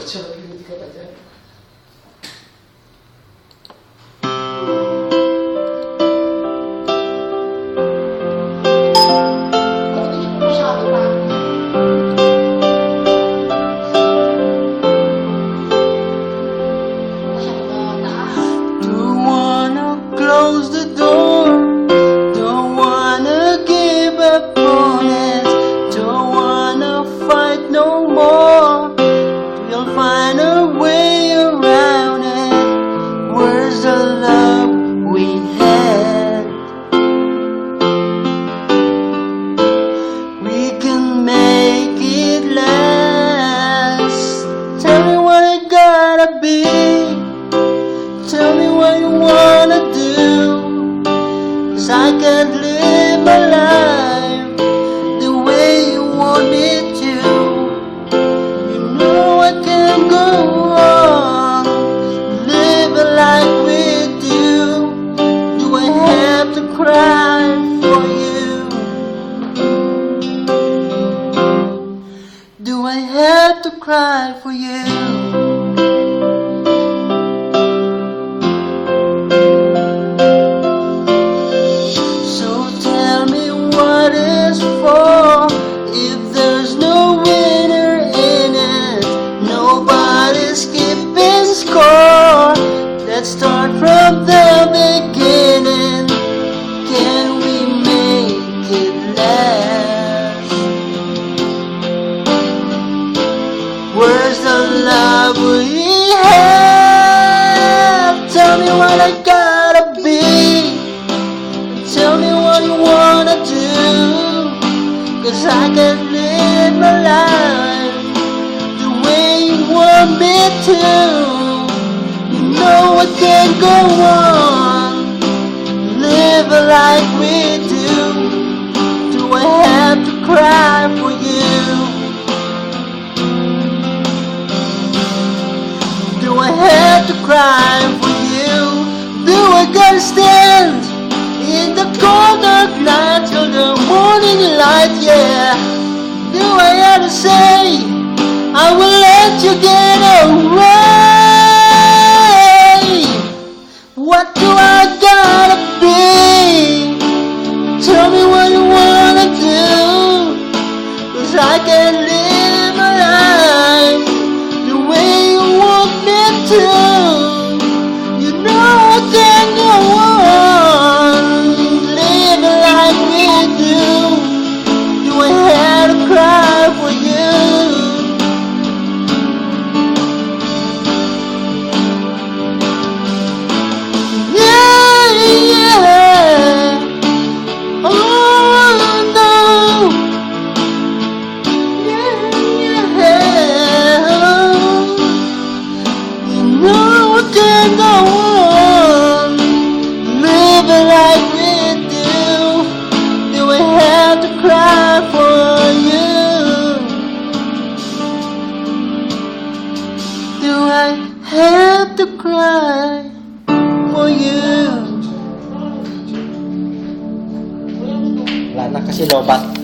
Hindi ka pa dyan. Close the door. Don't wanna give up on it. Don't wanna fight no more. We'll find a way around it. Where's the love we had? We can make it last. Tell me what it gotta be. Tell me what you wanna do. 'Cause I can't live my life the way you want me to. You know I can't go on living like we do. Do I have to cry for you? Do I have to cry for you? If there's no winner in it, nobody's keeping score. Let's start from the beginning. Can we make it last? Where's the love we have? Tell me what I gotta be. Tell me what you wanna do. 'Cause I can't live my life the way you want me to. You know I can't go on living like we do. Do I have to cry for you? Do I have to cry for you? Do I gotta stand in the cold dark night till the morning light, yeah? Do I have to say I will let you get away? What do I gotta be? Tell me what you wanna do. 'Cause I can't live my life the way you want me to. You know I can't go on living like we do. Do I have to cry for you? Yeah, yeah. Oh no. Yeah, yeah. You know I can't go on living like we do. Do I have to cry for you? Do I have to cry for you? Wala na kasi lobat.